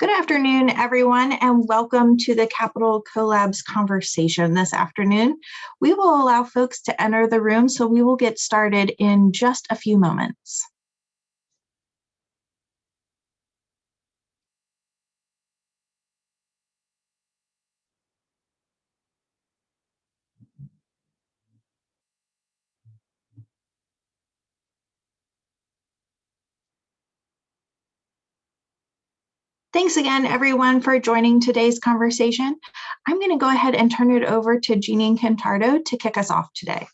Good afternoon, everyone, and welcome to the Capital Collabs conversation this afternoon. We will allow folks to enter the room, so we will get started in just a few moments. Thanks again, everyone, for joining today's conversation. I'm going to go ahead and turn it over to Jeannie Quintardo to kick us off today.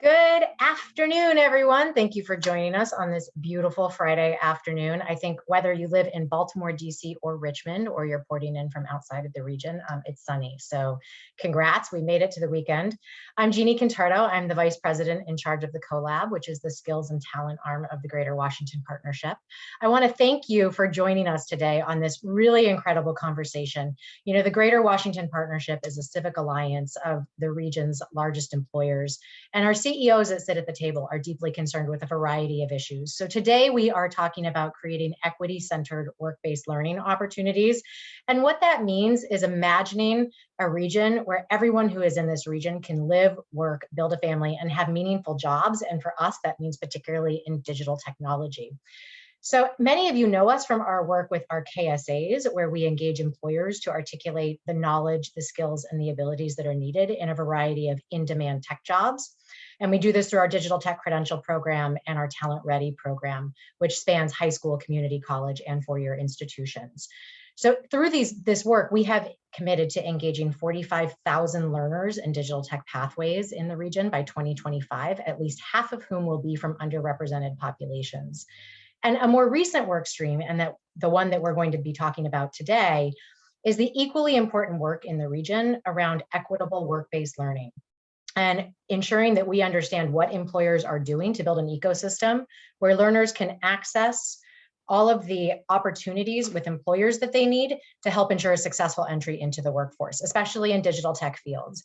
Good afternoon, everyone. Thank you for joining us on this beautiful Friday afternoon. I think whether you live in Baltimore, DC, or Richmond, or you're porting in from outside of the region, it's sunny. So congrats, we made it to the weekend. I'm Jeannie Quintardo. I'm the Vice President in charge of the CoLab, which is the skills and talent arm of the Greater Washington Partnership. I want to thank you for joining us today on this really incredible conversation. You know, the Greater Washington Partnership is a civic alliance of the region's largest employers, and our CEOs that sit at the table are deeply concerned with a variety of issues. So today we are talking about creating equity-centered work-based learning opportunities. And what that means is imagining a region where everyone who is in this region can live, work, build a family, and have meaningful jobs. And for us, that means particularly in digital technology. So many of you know us from our work with our KSAs, where we engage employers to articulate the knowledge, the skills, and the abilities that are needed in a variety of in-demand tech jobs. And we do this through our digital tech credential program and our Talent Ready program, which spans high school, community college, and four-year institutions. So through this work, we have committed to engaging 45,000 learners in digital tech pathways in the region by 2025, at least half of whom will be from underrepresented populations. And a more recent work stream, and that the one that we're going to be talking about today, is the equally important work in the region around equitable work-based learning and ensuring that we understand what employers are doing to build an ecosystem where learners can access all of the opportunities with employers that they need to help ensure a successful entry into the workforce, especially in digital tech fields.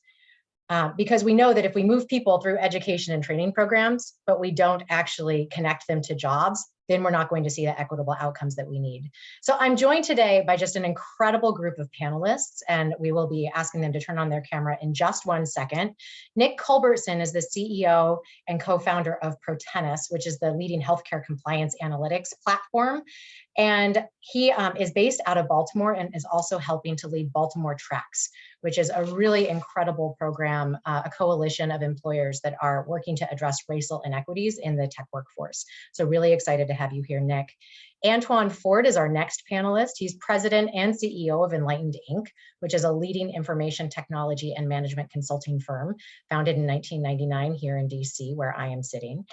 Because we know that if we move people through education and training programs, but we don't actually connect them to jobs, then we're not going to see the equitable outcomes that we need. So I'm joined today by just an incredible group of panelists, and we will be asking them to turn on their camera in just 1 second. Nick Culbertson is the CEO and co-founder of Protennis, which is the leading healthcare compliance analytics platform. And he is based out of Baltimore and is also helping to lead Baltimore Tracks, which is a really incredible program, a coalition of employers that are working to address racial inequities in the tech workforce. So really excited to have you here, Nick. Antoine Ford is our next panelist. He's president and CEO of Enlightened Inc., which is a leading information technology and management consulting firm founded in 1999 here in DC, where I am sitting.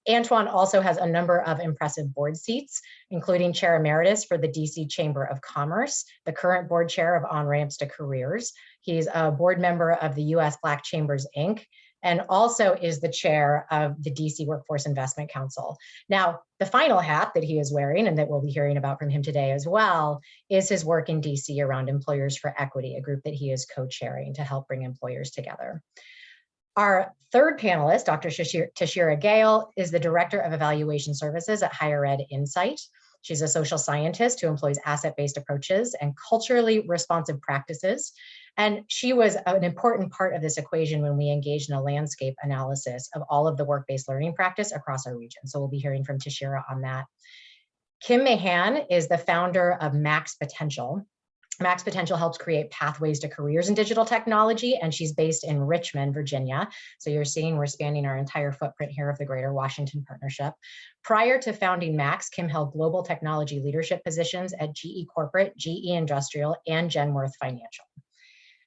Antoine also has a number of impressive board seats, including chair emeritus for the DC Chamber of Commerce, the current board chair of On Ramps to Careers. He's a board member of the US Black Chambers Inc., and also is the chair of the DC Workforce Investment Council. Now, the final hat that he is wearing, and that we'll be hearing about from him today as well, is his work in DC around Employers for Equity, a group that he is co-chairing to help bring employers together. Our third panelist, Dr. Tashira Gale, is the Director of Evaluation Services at Higher Ed Insight. She's a social scientist who employs asset-based approaches and culturally responsive practices. And she was an important part of this equation when we engaged in a landscape analysis of all of the work-based learning practice across our region. So we'll be hearing from Tashira on that. Kim Mahan is the founder of Max Potential. Max Potential helps create pathways to careers in digital technology, and she's based in Richmond, Virginia. So you're seeing we're spanning our entire footprint here of the Greater Washington Partnership. Prior to founding Max, Kim held global technology leadership positions at GE Corporate, GE Industrial, and Genworth Financial.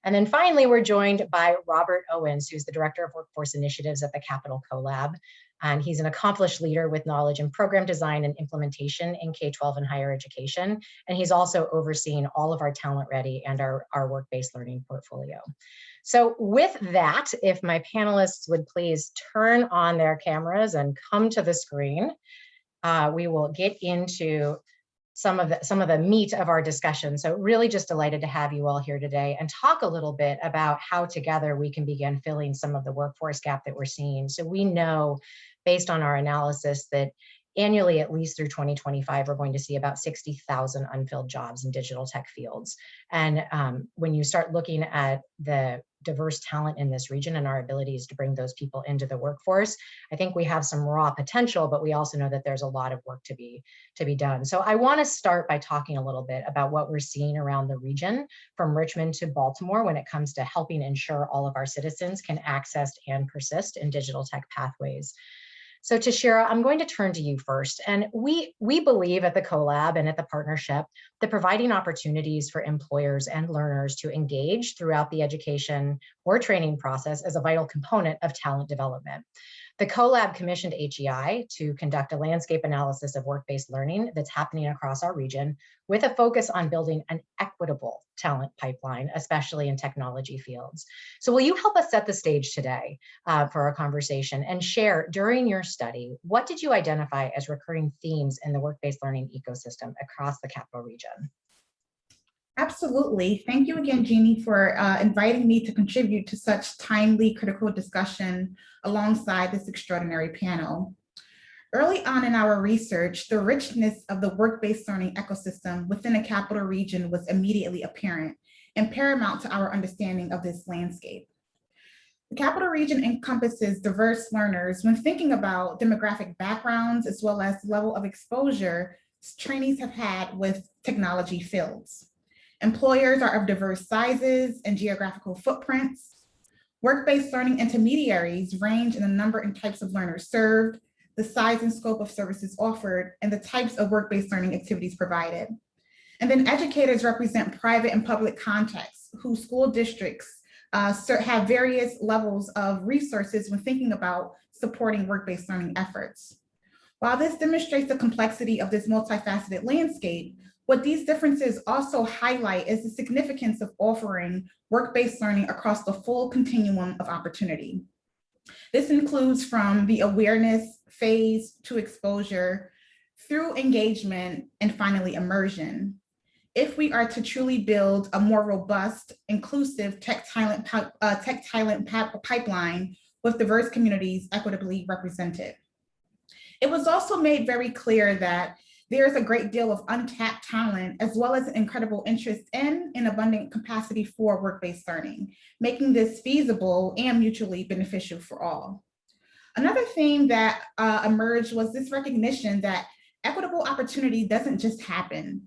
And then finally, we're joined by Robert Owens, who's the Director of Workforce Initiatives at the Capital CoLab. And he's an accomplished leader with knowledge in program design and implementation in K-12 and higher education. And he's also overseeing all of our Talent Ready and our work-based learning portfolio. So with that, if my panelists would please turn on their cameras and come to the screen, we will get into some of the meat of our discussion. So really just delighted to have you all here today and talk a little bit about how together we can begin filling some of the workforce gap that we're seeing. So we know, based on our analysis, that annually, at least through 2025, we're going to see about 60,000 unfilled jobs in digital tech fields. And when you start looking at the diverse talent in this region and our abilities to bring those people into the workforce, I think we have some raw potential, but we also know that there's a lot of work to be done. So I want to start by talking a little bit about what we're seeing around the region from Richmond to Baltimore when it comes to helping ensure all of our citizens can access and persist in digital tech pathways. So Tashira, I'm going to turn to you first. And we believe at the CoLab and at the partnership that providing opportunities for employers and learners to engage throughout the education or training process is a vital component of talent development. The CoLab commissioned HEI to conduct a landscape analysis of work-based learning that's happening across our region with a focus on building an equitable talent pipeline, especially in technology fields. So will you help us set the stage today for our conversation and share during your study, what did you identify as recurring themes in the work-based learning ecosystem across the Capital Region? Absolutely. Thank you again, Jeannie, for inviting me to contribute to such timely, critical discussion alongside this extraordinary panel. Early on in our research, the richness of the work-based learning ecosystem within a Capital Region was immediately apparent and paramount to our understanding of this landscape. The Capital Region encompasses diverse learners when thinking about demographic backgrounds as well as level of exposure trainees have had with technology fields. Employers are of diverse sizes and geographical footprints. Work-based learning intermediaries range in the number and types of learners served, the size and scope of services offered, and the types of work-based learning activities provided. And then educators represent private and public contexts whose school districts have various levels of resources when thinking about supporting work-based learning efforts. While this demonstrates the complexity of this multifaceted landscape, what these differences also highlight is the significance of offering work-based learning across the full continuum of opportunity. This includes from the awareness phase to exposure, through engagement, and finally immersion. If we are to truly build a more robust, inclusive tech talent pipeline with diverse communities equitably represented. It was also made very clear that there is a great deal of untapped talent as well as incredible interest in and abundant capacity for work-based learning, making this feasible and mutually beneficial for all. Another theme that emerged was this recognition that equitable opportunity doesn't just happen.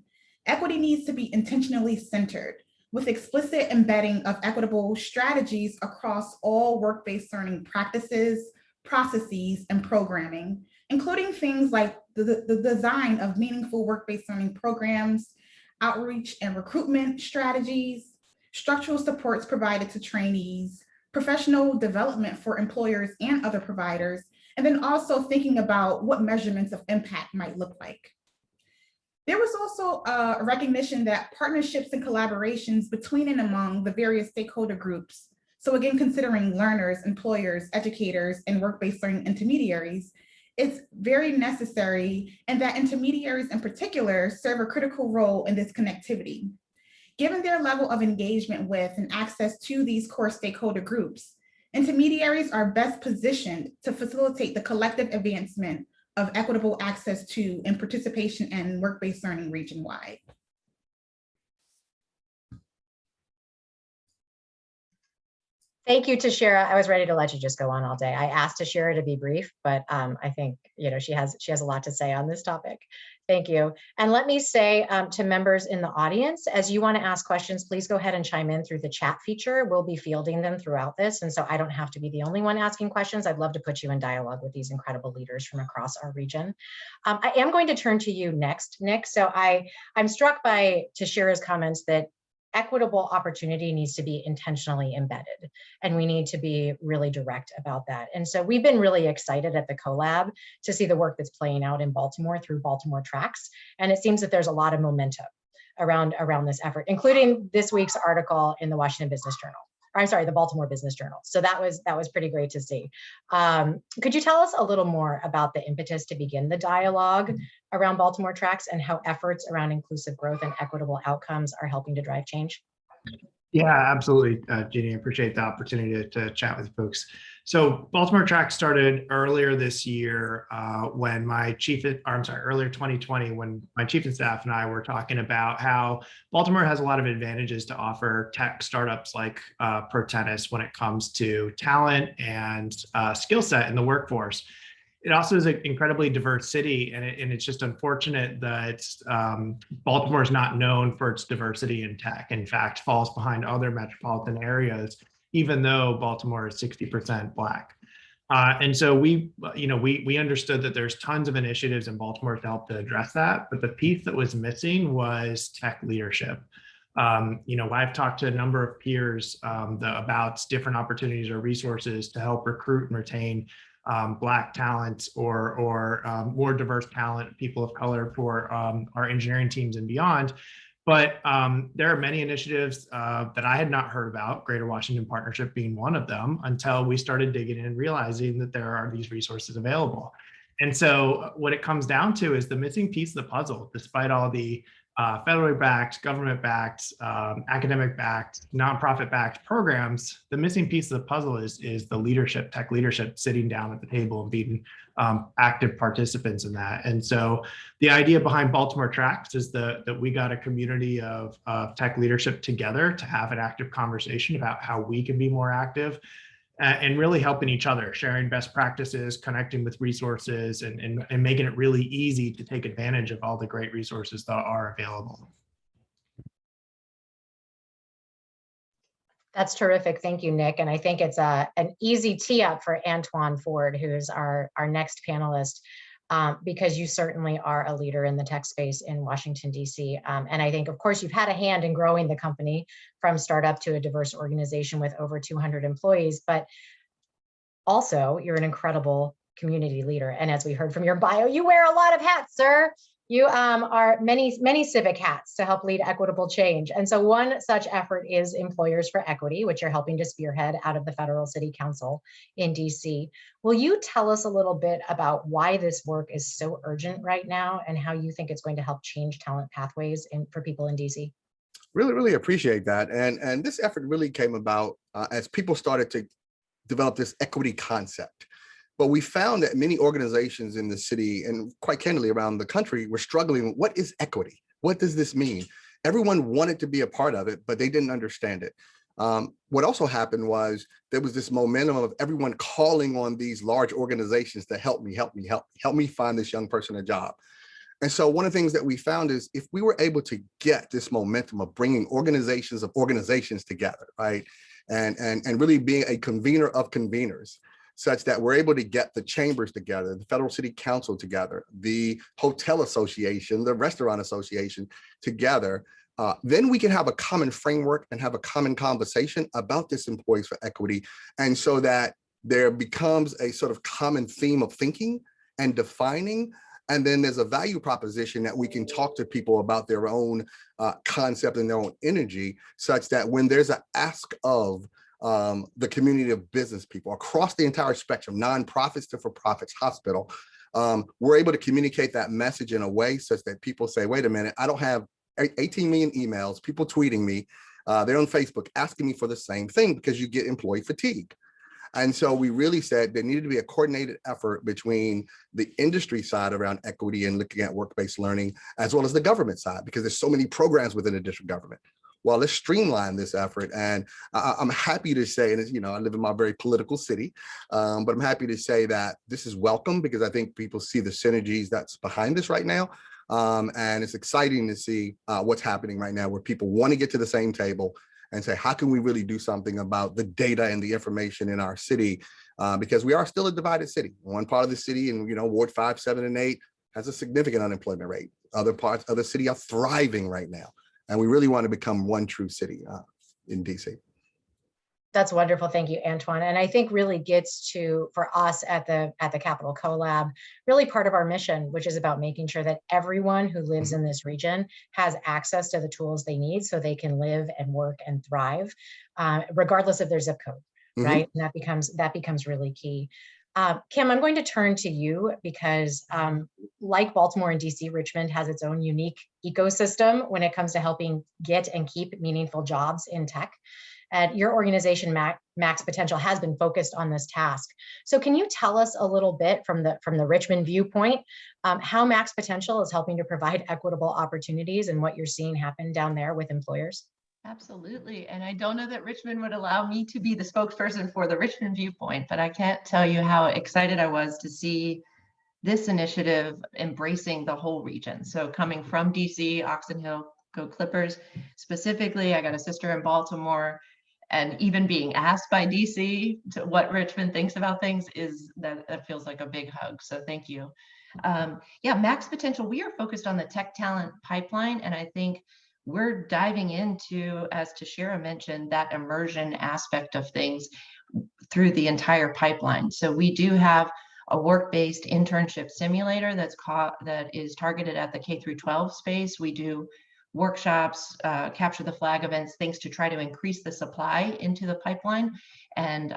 Equity needs to be intentionally centered with explicit embedding of equitable strategies across all work-based learning practices, processes, and programming, including things like the design of meaningful work-based learning programs, outreach and recruitment strategies, structural supports provided to trainees, professional development for employers and other providers, and then also thinking about what measurements of impact might look like. There was also a recognition that partnerships and collaborations between and among the various stakeholder groups, so again, considering learners, employers, educators, and work-based learning intermediaries, it's very necessary, and that intermediaries in particular serve a critical role in this connectivity. Given their level of engagement with and access to these core stakeholder groups, intermediaries are best positioned to facilitate the collective advancement of equitable access to and participation in work-based learning region-wide. Thank you, Tashira. I was ready to let you just go on all day. I asked Tashira to be brief, but I think she has a lot to say on this topic. Thank you. And let me say to members in the audience, as you want to ask questions, please go ahead and chime in through the chat feature. We'll be fielding them throughout this, and so I don't have to be the only one asking questions. I'd love to put you in dialogue with these incredible leaders from across our region. I am going to turn to you next, Nick. So I'm struck by Tashira's comments that equitable opportunity needs to be intentionally embedded, and we need to be really direct about that. And so we've been really excited at the CoLab to see the work that's playing out in Baltimore through Baltimore Tracks. And it seems that there's a lot of momentum around this effort, including this week's article in the Washington Business Journal. I'm sorry, the Baltimore Business Journal. So that was pretty great to see. Could you tell us a little more about the impetus to begin the dialogue around Baltimore Tracks and how efforts around inclusive growth and equitable outcomes are helping to drive change? Yeah, absolutely, Jeannie. I appreciate the opportunity to chat with folks. So Baltimore Track started earlier this year when earlier 2020, when my chief of staff and I were talking about how Baltimore has a lot of advantages to offer tech startups like ProTennis when it comes to talent and skill set in the workforce. It also is an incredibly diverse city, and it's just unfortunate that Baltimore is not known for its diversity in tech. In fact, falls behind other metropolitan areas, even though Baltimore is 60% Black. And so we understood that there's tons of initiatives in Baltimore to help to address that, but the piece that was missing was tech leadership. I've talked to a number of peers about different opportunities or resources to help recruit and retain Black talent or more diverse talent, people of color for our engineering teams and beyond. But there are many initiatives that I had not heard about, Greater Washington Partnership being one of them, until we started digging in and realizing that there are these resources available. And so what it comes down to is the missing piece of the puzzle, despite all the federally backed, government backed, academic backed, nonprofit backed programs. The missing piece of the puzzle is the leadership, tech leadership, sitting down at the table and being active participants in that. And so the idea behind Baltimore Tracks is that we got a community of tech leadership together to have an active conversation about how we can be more active and really helping each other, sharing best practices, connecting with resources, and making it really easy to take advantage of all the great resources that are available. That's terrific. Thank you, Nick. And I think it's an easy tee up for Antoine Ford, who is our next panelist, because you certainly are a leader in the tech space in Washington, D.C. And I think, of course, you've had a hand in growing the company from startup to a diverse organization with over 200 employees, but also you're an incredible community leader. And as we heard from your bio, you wear a lot of hats, sir. You are many civic hats to help lead equitable change. And so one such effort is Employers for Equity, which you're helping to spearhead out of the Federal City Council in DC. Will you tell us a little bit about why this work is so urgent right now and how you think it's going to help change talent pathways for people in DC? Really appreciate that. And this effort really came about as people started to develop this equity concept. But we found that many organizations in the city and quite candidly around the country were struggling. What is equity? What does this mean? Everyone wanted to be a part of it, but they didn't understand it. What also happened was there was this momentum of everyone calling on these large organizations to help me find this young person a job. And so one of the things that we found is if we were able to get this momentum of bringing organizations together, right? And really being a convener of conveners, such that we're able to get the chambers together, the Federal City Council together, the Hotel Association, the Restaurant Association together, then we can have a common framework and have a common conversation about this Employees for Equity. And so that there becomes a sort of common theme of thinking and defining. And then there's a value proposition that we can talk to people about their own concept and their own energy, such that when there's an ask of the community of business people across the entire spectrum, nonprofits to for-profits, hospital, we're able to communicate that message in a way such that people say, wait a minute, I don't have 18 million emails, people tweeting me, they're on Facebook asking me for the same thing, because you get employee fatigue. And so we really said there needed to be a coordinated effort between the industry side around equity and looking at work-based learning, as well as the government side, because there's so many programs within the district government. Well, let's streamline this effort. And I'm happy to say, and I live in my very political city, but I'm happy to say that this is welcome, because I think people see the synergies that's behind this right now. And it's exciting to see what's happening right now, where people want to get to the same table and say, how can we really do something about the data and the information in our city? Because we are still a divided city. One part of the city in Ward 5, 7, and 8 has a significant unemployment rate. Other parts of the city are thriving right now. And we really want to become one true city in DC. That's wonderful. Thank you, Antoine. And I think really gets to, for us at the Capitol CoLab, really part of our mission, which is about making sure that everyone who lives in this region has access to the tools they need so they can live and work and thrive, regardless of their zip code, right? And that becomes really key. Kim, I'm going to turn to you because like Baltimore and DC, Richmond has its own unique ecosystem when it comes to helping get and keep meaningful jobs in tech. And your organization, Max Potential, has been focused on this task. So can you tell us a little bit from the Richmond viewpoint, how Max Potential is helping to provide equitable opportunities and what you're seeing happen down there with employers? Absolutely. And I don't know that Richmond would allow me to be the spokesperson for the Richmond viewpoint, but I can't tell you how excited I was to see this initiative embracing the whole region. So coming from DC, Oxon Hill, go Clippers. Specifically, I got a sister in Baltimore, and even being asked by DC to what Richmond thinks about things that feels like a big hug. So thank you. Yeah, Max Potential, we are focused on the tech talent pipeline, and I think we're diving into, as Tashira mentioned, that immersion aspect of things through the entire pipeline. So we do have a work-based internship simulator that is targeted at the K through 12 space. We do workshops, capture the flag events, things to try to increase the supply into the pipeline, and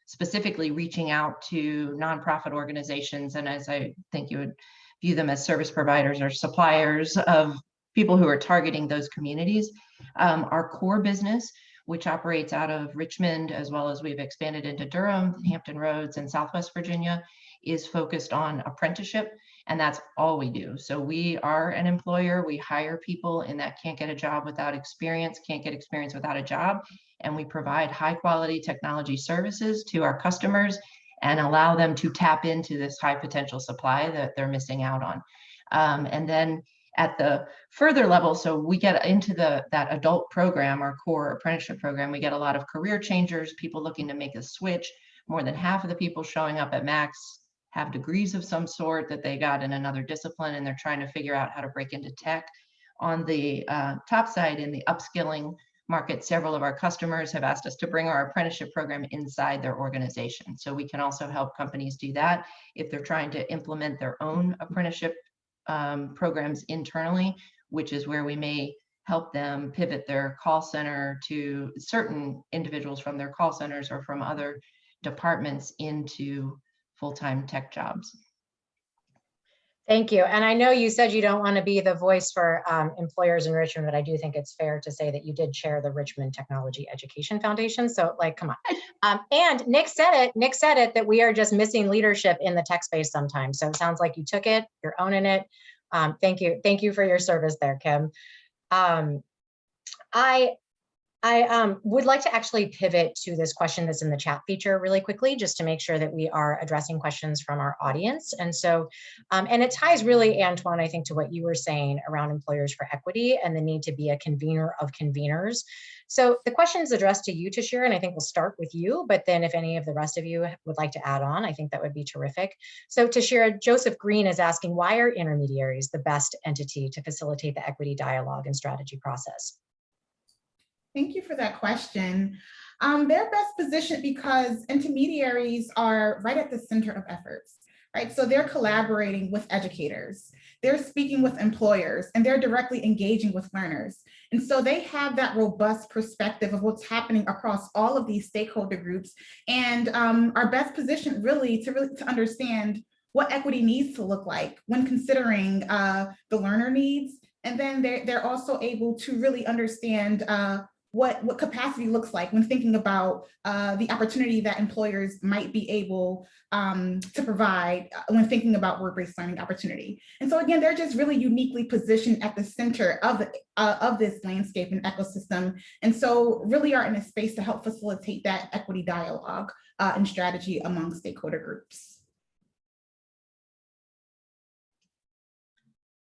specifically reaching out to nonprofit organizations. And as I think you would view them as service providers or suppliers of people who are targeting those communities. Our core business, which operates out of Richmond, as well as we've expanded into Durham, Hampton Roads, and Southwest Virginia, is focused on apprenticeship, and that's all we do. So we are an employer. We hire people in that can't get a job without experience, can't get experience without a job, and we provide high quality technology services to our customers and allow them to tap into this high potential supply that they're missing out on. And then at the further level, so we get into that adult program, our core apprenticeship program, we get a lot of career changers, people looking to make a switch. More than half of the people showing up at Max have degrees of some sort that they got in another discipline, and they're trying to figure out how to break into tech. On the top side, in the upskilling market, several of our customers have asked us to bring our apprenticeship program inside their organization. So we can also help companies do that if they're trying to implement their own apprenticeship programs internally, which is where we may help them pivot their call center to certain individuals from their call centers or from other departments into full-time tech jobs. Thank you. And I know you said you don't want to be the voice for employers in Richmond, but I do think it's fair to say that you did chair the Richmond Technology Education Foundation. So like, come on. And Nick said it, that we are just missing leadership in the tech space sometimes. So it sounds like you took it, you're owning it. Thank you. Thank you for your service there, Kim. I would like to actually pivot to this question that's in the chat feature really quickly, just to make sure that we are addressing questions from our audience. And so, and it ties really, Antoine, I think, to what you were saying around employers for equity and the need to be a convener of conveners. So the question is addressed to you, Tashira, and I think we'll start with you, but then if any of the rest of you would like to add on, I think that would be terrific. So Tashira, Joseph Green is asking, why are intermediaries the best entity to facilitate the equity dialogue and strategy process? Thank you for that question. They're best positioned because intermediaries are right at the center of efforts, right? So they're collaborating with educators, they're speaking with employers, and they're directly engaging with learners. And so they have that robust perspective of what's happening across all of these stakeholder groups, and are best positioned really to understand what equity needs to look like when considering the learner needs. And then they're also able to really understand what capacity looks like when thinking about the opportunity that employers might be able to provide when thinking about work-based learning opportunity. And so again, they're just really uniquely positioned at the center of this landscape and ecosystem. And so really are in a space to help facilitate that equity dialogue and strategy among stakeholder groups.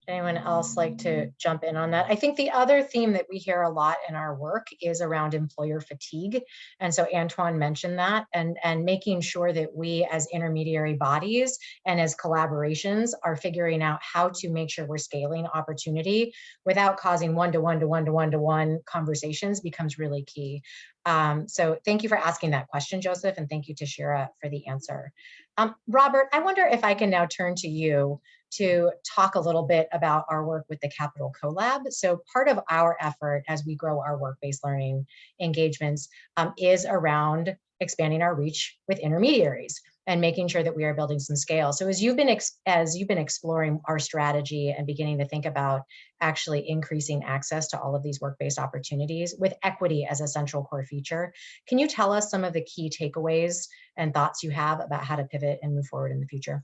Anyone else like to jump in on that? I think the other theme that we hear a lot in our work is around employer fatigue. And so Antoine mentioned that, and making sure that we as intermediary bodies and as collaborations are figuring out how to make sure we're scaling opportunity without causing one-to-one conversations becomes really key. So thank you for asking that question, Joseph, and thank you, Tashira, for the answer. Robert, I wonder if I can now turn to you to talk a little bit about our work with the Capital CoLab. So part of our effort as we grow our work-based learning engagements is around expanding our reach with intermediaries. and making sure that we are building some scale. So as you've been exploring our strategy and beginning to think about actually increasing access to all of these work-based opportunities with equity as a central core feature, can you tell us some of the key takeaways and thoughts you have about how to pivot and move forward in the future?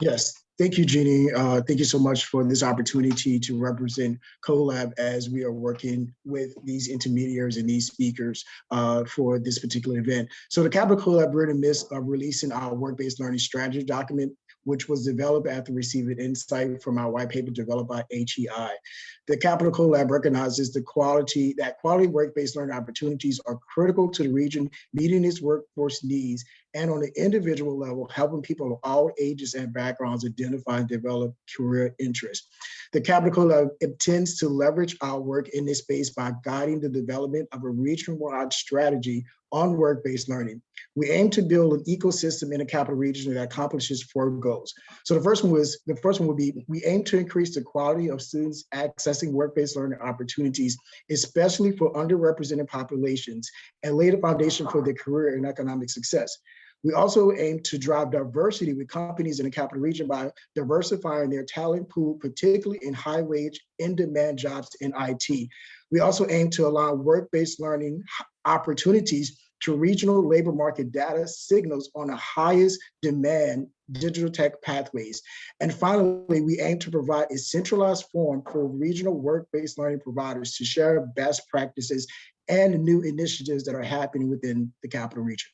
Yes, thank you, Jeannie. Thank you so much for this opportunity to represent CoLab as we are working with these intermediaries and these speakers for this particular event. So the Capital CoLab, we're in the midst of releasing our work-based learning strategy document, which was developed after receiving insight from our white paper developed by HEI. The Capital CoLab recognizes that quality work-based learning opportunities are critical to the region, meeting its workforce needs, and on the individual level, helping people of all ages and backgrounds identify and develop career interests. The Capital CoLab intends to leverage our work in this space by guiding the development of a region-wide strategy on work-based learning. We aim to build an ecosystem in the capital region that accomplishes 4 goals. So the first one would be, we aim to increase the quality of students accessing work-based learning opportunities, especially for underrepresented populations, and lay the foundation for their career and economic success. We also aim to drive diversity with companies in the capital region by diversifying their talent pool, particularly in high-wage, in-demand jobs in IT. We also aim to align work-based learning opportunities to regional labor market data signals on the highest demand digital tech pathways. And finally, we aim to provide a centralized forum for regional work-based learning providers to share best practices and new initiatives that are happening within the capital region.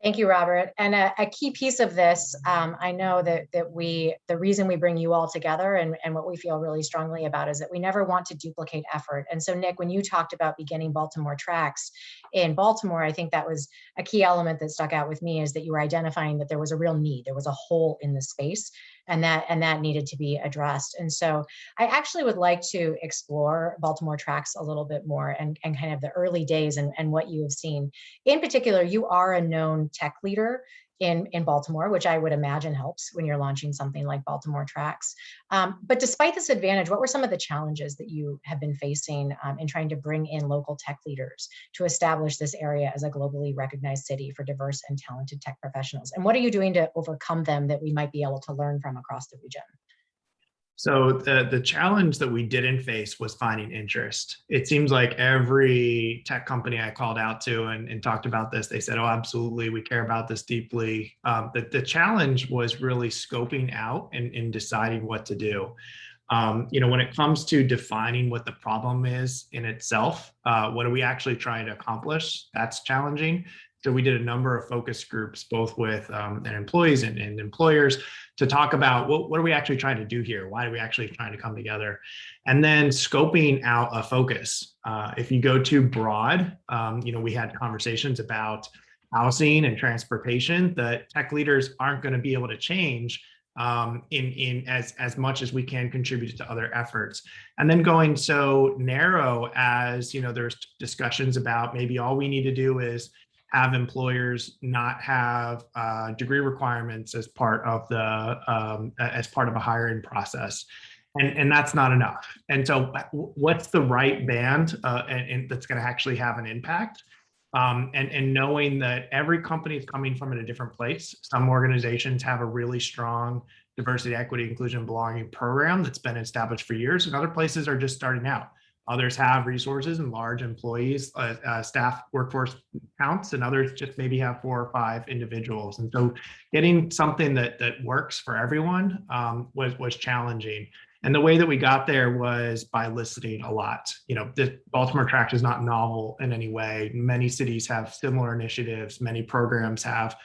Thank you, Robert. And a key piece of this, I know that the reason we bring you all together and what we feel really strongly about is that we never want to duplicate effort. And so, Nick, when you talked about beginning Baltimore Tracks in Baltimore, I think that was a key element that stuck out with me, is that you were identifying that there was a real need, there was a hole in the space, and that needed to be addressed. And so I actually would like to explore Baltimore Tracks a little bit more and kind of the early days and what you have seen. In particular, you are a known tech leader in Baltimore, which I would imagine helps when you're launching something like Baltimore Tracks. But despite this advantage, what were some of the challenges that you have been facing in trying to bring in local tech leaders to establish this area as a globally recognized city for diverse and talented tech professionals? And what are you doing to overcome them that we might be able to learn from across the region? So the challenge that we didn't face was finding interest. It seems like every tech company I called out to and talked about this, they said, oh, absolutely, we care about this deeply. The challenge was really scoping out and deciding what to do. When it comes to defining what the problem is in itself, what are we actually trying to accomplish? That's challenging. So we did a number of focus groups, both with employees and employers, to talk about what are we actually trying to do here? Why are we actually trying to come together? And then scoping out a focus. If you go too broad, we had conversations about housing and transportation that tech leaders aren't going to be able to change in as much as we can contribute to other efforts. And then going so narrow as, there's discussions about maybe all we need to do is have employers not have degree requirements as part of a hiring process, and that's not enough. And so, what's the right band and that's going to actually have an impact? And knowing that every company is coming from a different place. Some organizations have a really strong diversity, equity, inclusion, belonging program that's been established for years, and other places are just starting out. Others have resources and large employees, staff workforce counts, and others just maybe have 4 or 5 individuals. And so getting something that works for everyone was challenging. And the way that we got there was by listening a lot. The Baltimore Tract is not novel in any way. Many cities have similar initiatives. Many programs have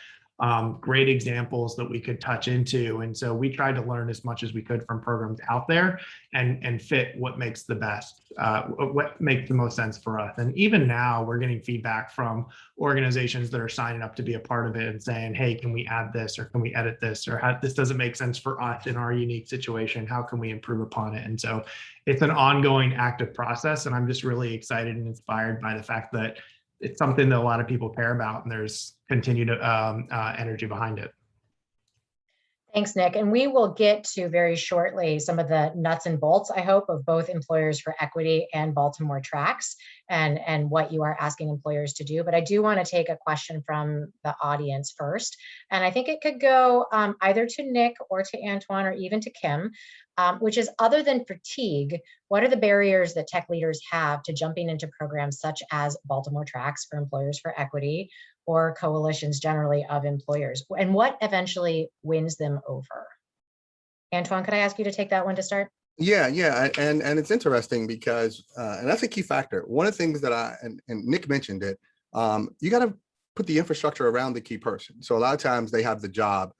great examples that we could touch into. And so we tried to learn as much as we could from programs out there and fit what makes the most sense for us. And even now we're getting feedback from organizations that are signing up to be a part of it and saying, hey, can we add this, or can we edit this, or this doesn't make sense for us in our unique situation. How can we improve upon it? And so it's an ongoing active process. And I'm just really excited and inspired by the fact that it's something that a lot of people care about, and there's continued energy behind it. Thanks, Nick. And we will get to very shortly some of the nuts and bolts, I hope, of both Employers for Equity and Baltimore Tracks. and what you are asking employers to do. But I do want to take a question from the audience first. And I think it could go either to Nick or to Antoine or even to Kim, which is, other than fatigue, what are the barriers that tech leaders have to jumping into programs such as Baltimore Tracks for Employers for Equity, or coalitions generally of employers, and what eventually wins them over? Antoine, could I ask you to take that one to start? Yeah, and it's interesting because, and that's a key factor. One of the things that and Nick mentioned it, you got to put the infrastructure around the key person. So a lot of times they have the job,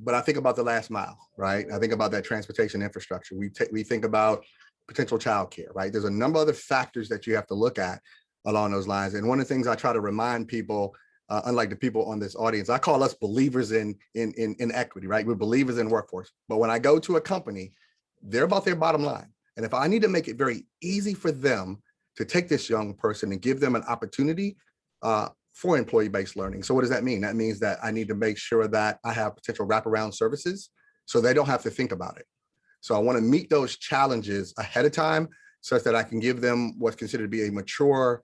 but I think about the last mile, right? I think about that transportation infrastructure. We think about potential childcare, right? There's a number of other factors that you have to look at along those lines. And one of the things I try to remind people, unlike the people on this audience, I call us believers in equity, right? We're believers in workforce. But when I go to a company, they're about their bottom line. And if I need to make it very easy for them to take this young person and give them an opportunity for employee-based learning. So what does that mean? That means that I need to make sure that I have potential wraparound services so they don't have to think about it. So I want to meet those challenges ahead of time such that I can give them what's considered to be a mature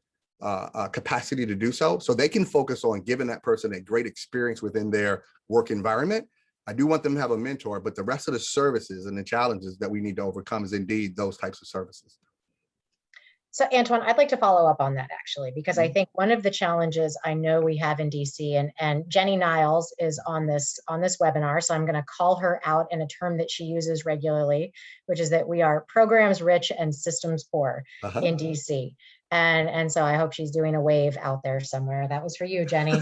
capacity to do so they can focus on giving that person a great experience within their work environment. I do want them to have a mentor, but the rest of the services and the challenges that we need to overcome is indeed those types of services. So Antoine, I'd like to follow up on that actually, because I think one of the challenges I know we have in DC, and Jenny Niles is on this webinar, so I'm going to call her out in a term that she uses regularly, which is that we are programs rich and systems poor in DC. And so I hope she's doing a wave out there somewhere. That was for you, Jenny.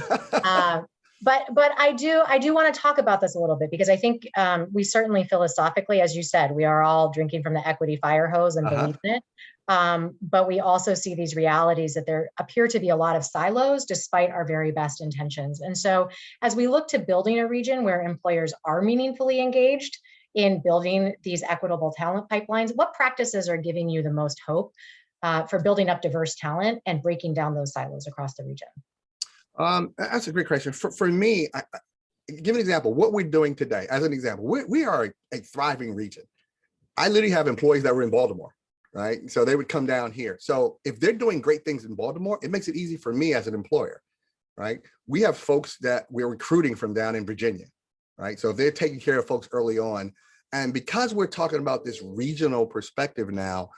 But I do want to talk about this a little bit, because I think we certainly philosophically, as you said, we are all drinking from the equity fire hose and believe in it. But we also see these realities that there appear to be a lot of silos despite our very best intentions. And so as we look to building a region where employers are meaningfully engaged in building these equitable talent pipelines, what practices are giving you the most hope for building up diverse talent and breaking down those silos across the region? That's a great question. For me, give an example. What we're doing today, as an example, we are a thriving region. I literally have employees that were in Baltimore, right? So they would come down here. So if they're doing great things in Baltimore, it makes it easy for me as an employer, right? We have folks that we're recruiting from down in Virginia, right? So if they're taking care of folks early on, and because we're talking about this regional perspective now,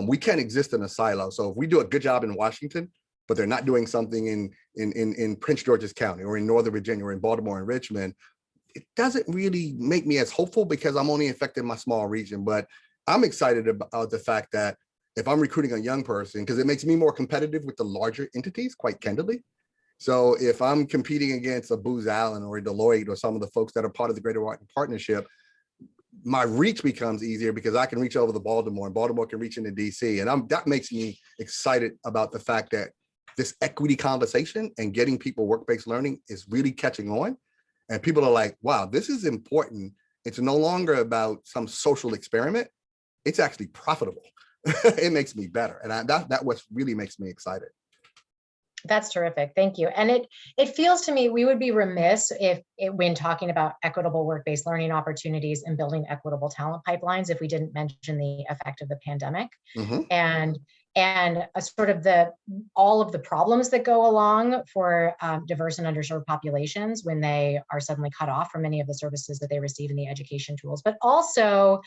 we can't exist in a silo. So if we do a good job in Washington, but they're not doing something in Prince George's County or in Northern Virginia or in Baltimore and Richmond, it doesn't really make me as hopeful because I'm only affecting my small region. But I'm excited about the fact that if I'm recruiting a young person, because it makes me more competitive with the larger entities, quite candidly. So if I'm competing against a Booz Allen or a Deloitte or some of the folks that are part of the Greater Washington Partnership, my reach becomes easier because I can reach over to Baltimore and Baltimore can reach into DC. And that makes me excited about the fact that this equity conversation and getting people work-based learning is really catching on. And people are like, wow, this is important. It's no longer about some social experiment. It's actually profitable. It makes me better. And that what really makes me excited. That's terrific. Thank you. And it feels to me we would be remiss when talking about equitable work-based learning opportunities and building equitable talent pipelines if we didn't mention the effect of the pandemic and sort of all of the problems that go along for diverse and underserved populations when they are suddenly cut off from many of the services that they receive in the education tools, but also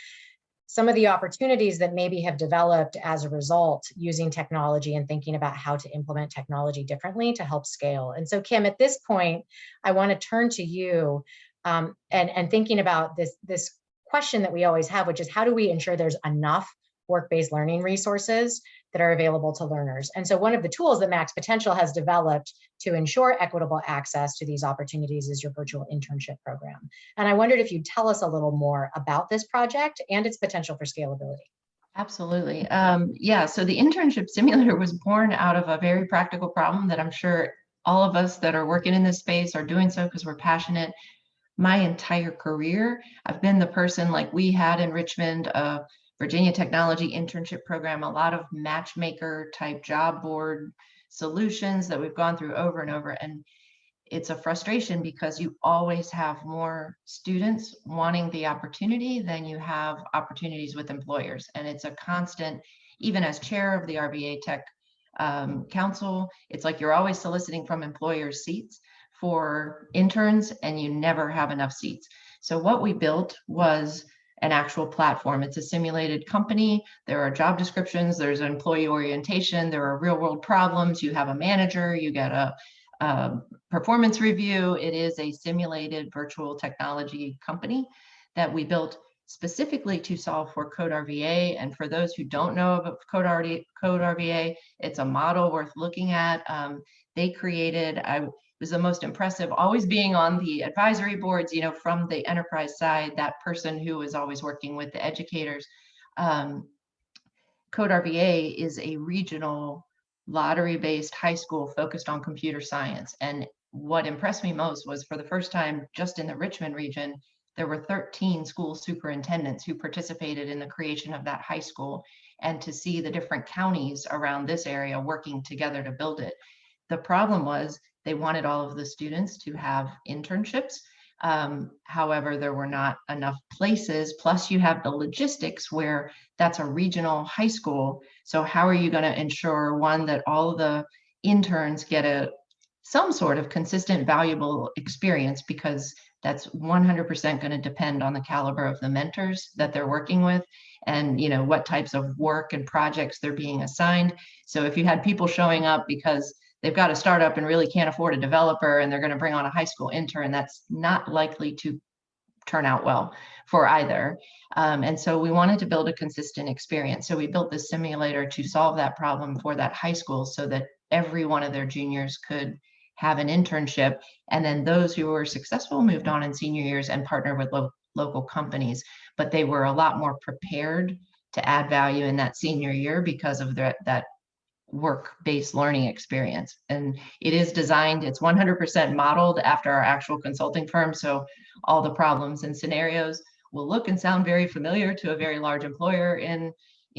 some of the opportunities that maybe have developed as a result using technology and thinking about how to implement technology differently to help scale. And so, Kim, at this point, I want to turn to you and thinking about this question that we always have, which is how do we ensure there's enough work-based learning resources that are available to learners? And so one of the tools that Max Potential has developed to ensure equitable access to these opportunities is your virtual internship program. And I wondered if you'd tell us a little more about this project and its potential for scalability. Absolutely. Yeah, so the internship simulator was born out of a very practical problem that I'm sure all of us that are working in this space are doing so because we're passionate. My entire career, I've been the person like we had in Richmond, Virginia Technology Internship Program, a lot of matchmaker type job board solutions that we've gone through over and over. And it's a frustration because you always have more students wanting the opportunity than you have opportunities with employers. And it's a constant, even as chair of the RVA Tech council. It's like you're always soliciting from employers seats for interns and you never have enough seats. So what we built was an actual platform. It's a simulated company. There are job descriptions, there's employee orientation, there are real world problems. You have a manager, you get a performance review. It is a simulated virtual technology company that we built specifically to solve for Code RVA. And for those who don't know about Code RVA, it's a model worth looking at. They created, was the most impressive, always being on the advisory boards, you know, from the enterprise side, that person who was always working with the educators. Code RVA is a regional lottery-based high school focused on computer science. And what impressed me most was, for the first time, just in the Richmond region, there were 13 school superintendents who participated in the creation of that high school, and to see the different counties around this area working together to build it. The problem was they wanted all of the students to have internships. However, there were not enough places. Plus you have the logistics where that's a regional high school. So how are you going to ensure, one, that all the interns get some sort of consistent, valuable experience, because that's 100% going to depend on the caliber of the mentors that they're working with, and, you know, what types of work and projects they're being assigned. So if you had people showing up because they've got a startup and really can't afford a developer and they're going to bring on a high school intern, that's not likely to turn out well for either. And so we wanted to build a consistent experience. So we built this simulator to solve that problem for that high school, so that every one of their juniors could have an internship. And then those who were successful moved on in senior years and partnered with local companies. But they were a lot more prepared to add value in that senior year because of that work-based learning experience. And it is designed, it's 100% modeled after our actual consulting firm. So all the problems and scenarios will look and sound very familiar to a very large employer in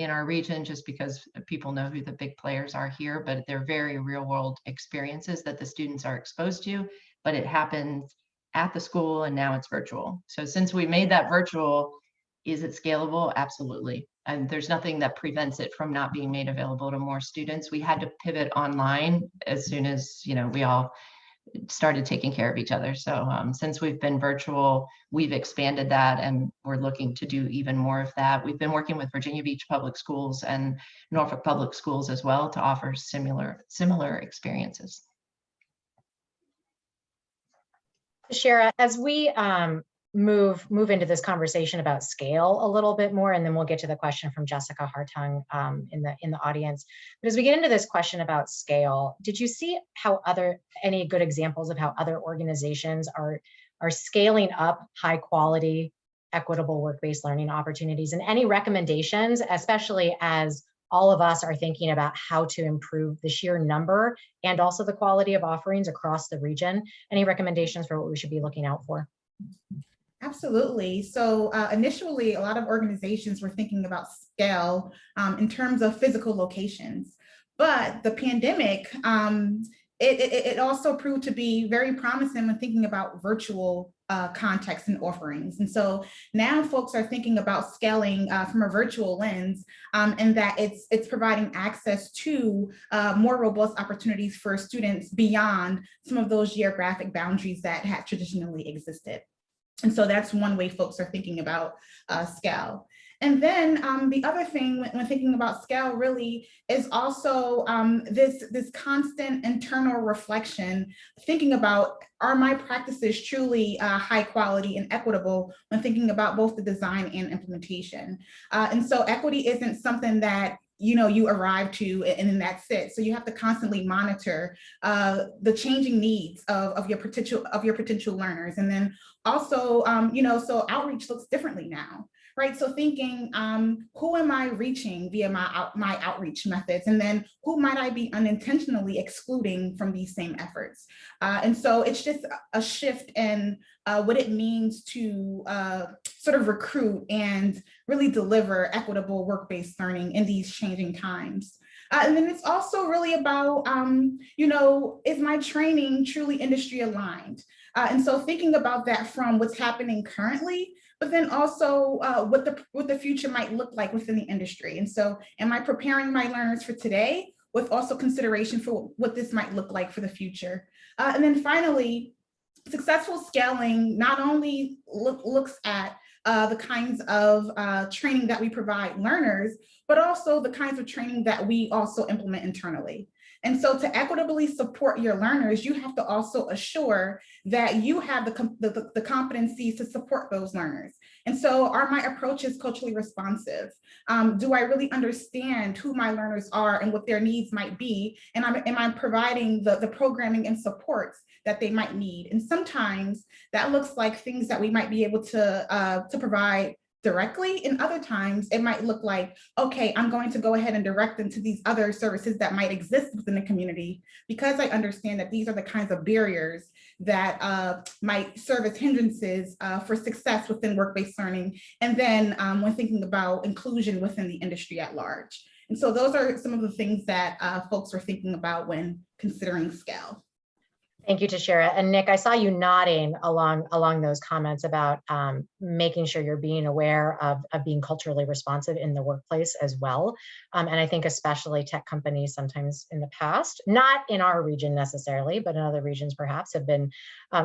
our region, just because people know who the big players are here, but they're very real world experiences that the students are exposed to. But it happens at the school, and now it's virtual. So since we made that virtual, is it scalable? Absolutely. And there's nothing that prevents it from not being made available to more students. We had to pivot online as soon as, you know, we all started taking care of each other. So since we've been virtual, we've expanded that, and we're looking to do even more of that. We've been working with Virginia Beach Public Schools and Norfolk Public Schools as well to offer similar experiences. Shara, as we move into this conversation about scale a little bit more, and then we'll get to the question from Jessica Hartung in the audience. But as we get into this question about scale, did you see how any good examples of how other organizations are scaling up high quality, equitable work-based learning opportunities, and any recommendations, especially as all of us are thinking about how to improve the sheer number and also the quality of offerings across the region? Any recommendations for what we should be looking out for? Absolutely. So initially, a lot of organizations were thinking about scale in terms of physical locations, but the pandemic, it also proved to be very promising when thinking about virtual contexts and offerings. And so now folks are thinking about scaling from a virtual lens, and that it's providing access to more robust opportunities for students beyond some of those geographic boundaries that had traditionally existed. And so that's one way folks are thinking about scale. And then the other thing when thinking about scale really is also this constant internal reflection, thinking about, are my practices truly high quality and equitable when thinking about both the design and implementation. And so equity isn't something that you arrive to and then that's it. So you have to constantly monitor the changing needs of your potential learners. And then also, so outreach looks differently now, right? So thinking, who am I reaching via my outreach methods? And then who might I be unintentionally excluding from these same efforts? And so it's just a shift in what it means to sort of recruit and really deliver equitable work-based learning in these changing times. And then it's also really about, is my training truly industry aligned? And so thinking about that from what's happening currently, but then also what the future might look like within the industry. And so am I preparing my learners for today, with also consideration for what this might look like for the future. And then finally, successful scaling not only looks at the kinds of training that we provide learners, but also the kinds of training that we also implement internally. And so to equitably support your learners, you have to also assure that you have the competencies to support those learners. And so my approach is culturally responsive. Do I really understand who my learners are and what their needs might be? And am I providing the programming and supports that they might need? And sometimes that looks like things that we might be able to provide directly. And other times it might look like, okay, I'm going to go ahead and direct them to these other services that might exist within the community, because I understand that these are the kinds of barriers that might serve as hindrances for success within work-based learning. And then when thinking about inclusion within the industry at large. And so those are some of the things that folks were thinking about when considering scale. Thank you, Tashira. And Nick, I saw you nodding along those comments about making sure you're being aware of being culturally responsive in the workplace as well. And I think especially tech companies sometimes in the past, not in our region necessarily, but in other regions perhaps, have been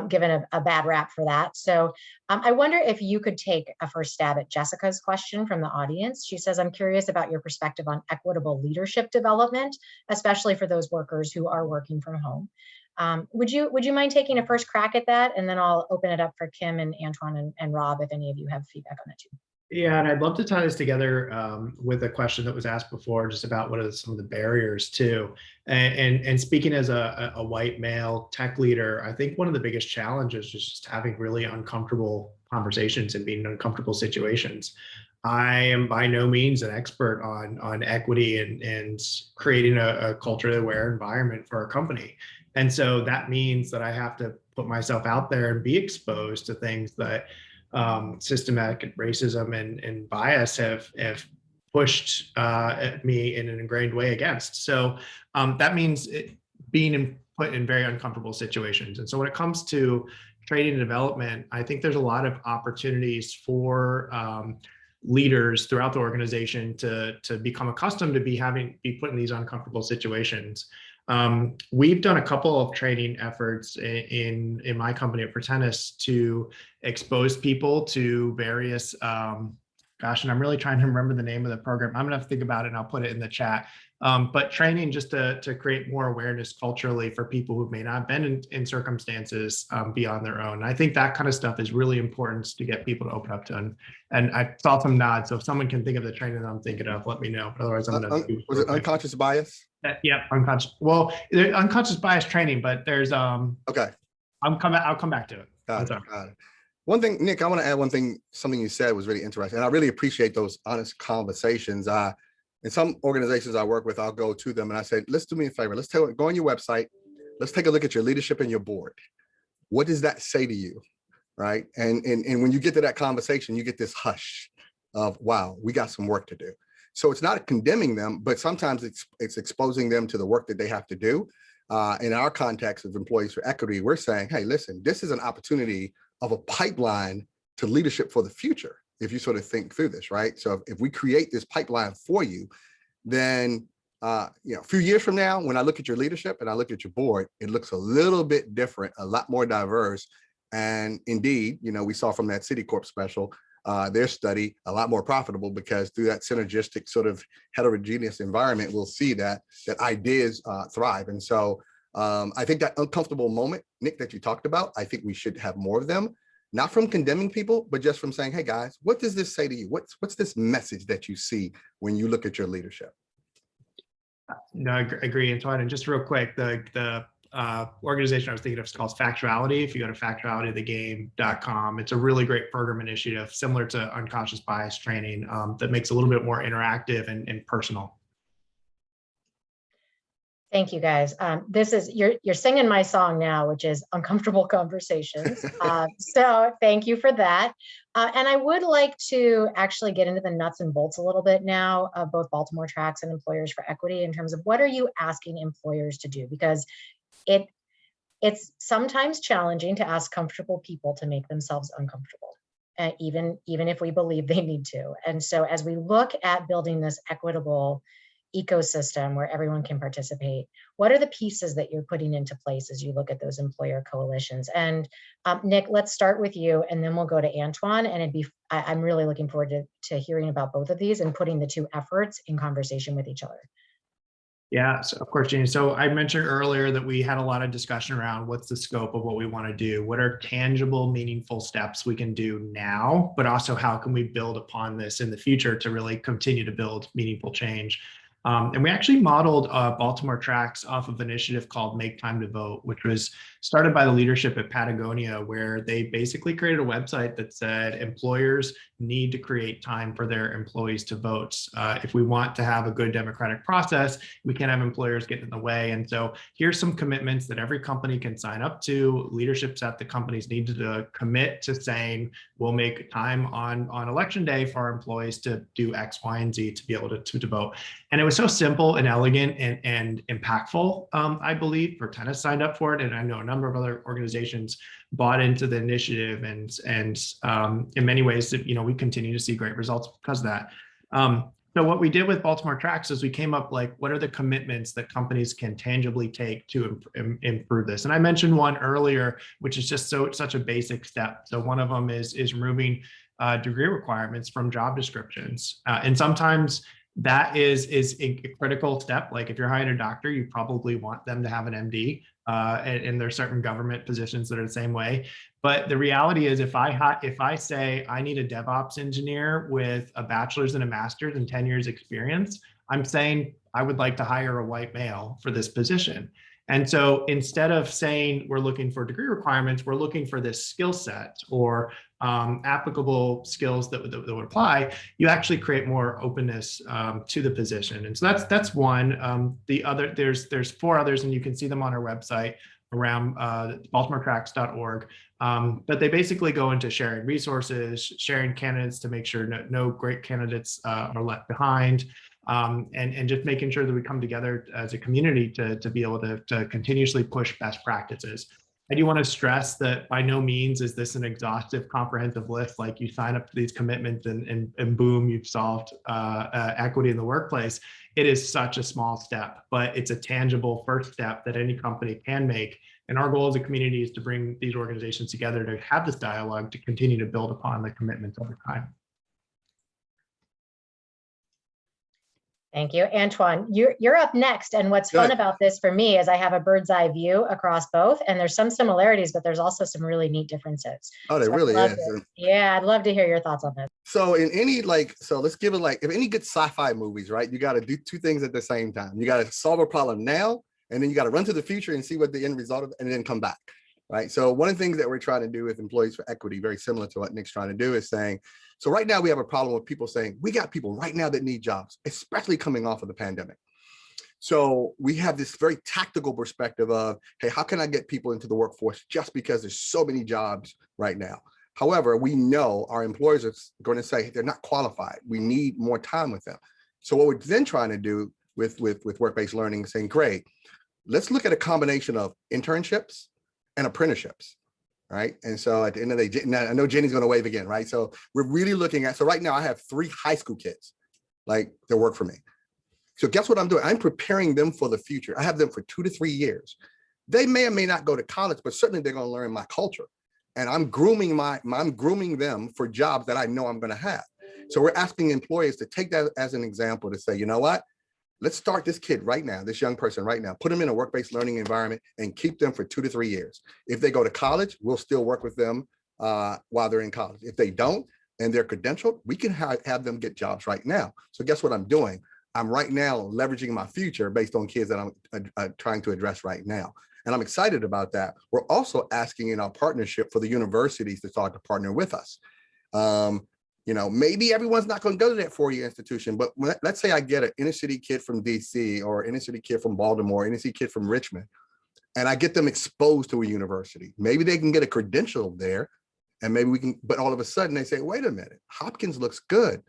given a bad rap for that. So I wonder if you could take a first stab at Jessica's question from the audience. She says, I'm curious about your perspective on equitable leadership development, especially for those workers who are working from home. Would you mind taking a first crack at that? And then I'll open it up for Kim and Antoine and Rob, if any of you have feedback on it too. Yeah, and I'd love to tie this together with a question that was asked before, just about what are some of the barriers too. And speaking as a white male tech leader, I think one of the biggest challenges is just having really uncomfortable conversations and being in uncomfortable situations. I am by no means an expert on equity and creating a culturally aware environment for our company. And so that means that I have to put myself out there and be exposed to things that systematic racism and bias have pushed me in an ingrained way against. So that means being put in very uncomfortable situations. And so when it comes to training and development, I think there's a lot of opportunities for leaders throughout the organization to become accustomed to be put in these uncomfortable situations. We've done a couple of training efforts in my company at Pretendis to expose people to various, gosh, and I'm really trying to remember the name of the program. I'm gonna have to think about it and I'll put it in the chat. But training just to create more awareness culturally for people who may not have been in circumstances beyond their own. And I think that kind of stuff is really important to get people to open up to. And I saw some nods, so if someone can think of the training that I'm thinking of, let me know. But otherwise, I'm gonna do was it unconscious bias? Yeah, unconscious. Well, unconscious bias training, but there's okay. I'll come back to it. Got it. One thing, Nick, I want to add one thing. Something you said was really interesting, and I really appreciate those honest conversations. In some organizations I work with, I'll go to them and I say, let's do me a favor. Let's go on your website. Let's take a look at your leadership and your board. What does that say to you, right? And when you get to that conversation, you get this hush of, wow, we got some work to do. So it's not condemning them, but sometimes it's exposing them to the work that they have to do. In our context of Employees for Equity, we're saying, hey, listen, this is an opportunity of a pipeline to leadership for the future, if you sort of think through this, right? So if we create this pipeline for you, then a few years from now, when I look at your leadership and I look at your board, it looks a little bit different, a lot more diverse. And indeed, we saw from that Citicorp special, their study, a lot more profitable, because through that synergistic sort of heterogeneous environment, we'll see that ideas thrive. And so I think that uncomfortable moment, Nick, that you talked about, I think we should have more of them, not from condemning people, but just from saying, hey guys, what does this say to you? What's this message that you see when you look at your leadership? No, I agree, Antoine. And just real quick, the organization I was thinking of is called Factuality. If you go to factualitythegame.com, it's a really great program initiative similar to unconscious bias training that makes it a little bit more interactive and personal. Thank you, guys. This is you're singing my song now, which is Uncomfortable Conversations. So thank you for that. And I would like to actually get into the nuts and bolts a little bit now of both Baltimore Tracks and Employers for Equity in terms of what are you asking employers to do? Because it's sometimes challenging to ask comfortable people to make themselves uncomfortable, even if we believe they need to. And so as we look at building this equitable ecosystem where everyone can participate, what are the pieces that you're putting into place as you look at those employer coalitions? And Nick, let's start with you, and then we'll go to Antoine. And I'm really looking forward to hearing about both of these and putting the two efforts in conversation with each other. Yeah, so of course, Jeannie. So I mentioned earlier that we had a lot of discussion around what's the scope of what we want to do, what are tangible, meaningful steps we can do now, but also how can we build upon this in the future to really continue to build meaningful change. And we actually modeled Baltimore Tracks off of an initiative called Make Time to Vote, which was started by the leadership at Patagonia, where they basically created a website that said employers need to create time for their employees to vote. If we want to have a good democratic process, we can't have employers get in the way. And so here's some commitments that every company can sign up to. Leaderships at the companies need to commit to saying, we'll make time on election day for our employees to do X, Y, and Z to be able to vote. And it was so simple and elegant and impactful, I believe. Fortennis signed up for it, and I know a number of other organizations bought into the initiative. And in many ways, we continue to see great results because of that. So what we did with Baltimore Tracks is we came up what are the commitments that companies can tangibly take to improve this? And I mentioned one earlier, which is just such a basic step. So one of them is removing degree requirements from job descriptions. And sometimes that is a critical step. Like if you're hiring a doctor, you probably want them to have an MD, and there's certain government positions that are the same way. But the reality is, if I say I need a DevOps engineer with a bachelor's and a master's and 10 years experience, I'm saying I would like to hire a white male for this position. And so instead of saying we're looking for degree requirements, we're looking for this skill set or applicable skills that would apply. You actually create more openness to the position. And so that's one. The other, there's four others, and you can see them on our website around baltimoretracks.org. But they basically go into sharing resources, sharing candidates to make sure no great candidates are left behind. And just making sure that we come together as a community to be able to continuously push best practices. I do want to stress that by no means is this an exhaustive, comprehensive list. Like you sign up to these commitments and boom, you've solved equity in the workplace. It is such a small step, but it's a tangible first step that any company can make. And our goal as a community is to bring these organizations together to have this dialogue to continue to build upon the commitments over time. Thank you. Antoine, you're up next. And what's fun about this for me is I have a bird's eye view across both, and there's some similarities, but there's also some really neat differences. Oh, there really is. Yeah, I'd love to hear your thoughts on this. So in any let's give it if any good sci-fi movies, right? You got to do two things at the same time. You got to solve a problem now, and then you got to run to the future and see what the end result of, and then come back, right? So one of the things that we're trying to do with Employees for Equity, very similar to what Nick's trying to do, is saying, so right now we have a problem with people saying, we got people right now that need jobs, especially coming off of the pandemic. So we have this very tactical perspective of, hey, how can I get people into the workforce just because there's so many jobs right now? However, we know our employers are going to say they're not qualified. We need more time with them. So what we're then trying to do with work-based learning is saying, great, let's look at a combination of internships and apprenticeships. Right. And so at the end of the day, I know Jenny's going to wave again. Right. So we're really looking at, so right now I have 3 high school kids, that work for me. So guess what I'm doing? I'm preparing them for the future. I have them for 2 to 3 years. They may or may not go to college, but certainly they're going to learn my culture. And I'm grooming them for jobs that I know I'm going to have. So we're asking employers to take that as an example to say, you know what? Let's start this kid right now, this young person right now, put them in a work-based learning environment and keep them for 2 to 3 years. If they go to college, we'll still work with them while they're in college. If they don't and they're credentialed, we can have them get jobs right now. So guess what I'm doing? I'm right now leveraging my future based on kids that I'm trying to address right now. And I'm excited about that. We're also asking in our partnership for the universities to start to partner with us. Maybe everyone's not going to go to that 4-year institution, but let's say I get an inner city kid from DC or inner city kid from Baltimore, inner city kid from Richmond, and I get them exposed to a university. Maybe they can get a credential there, and maybe we can, but all of a sudden they say, wait a minute, Hopkins looks good.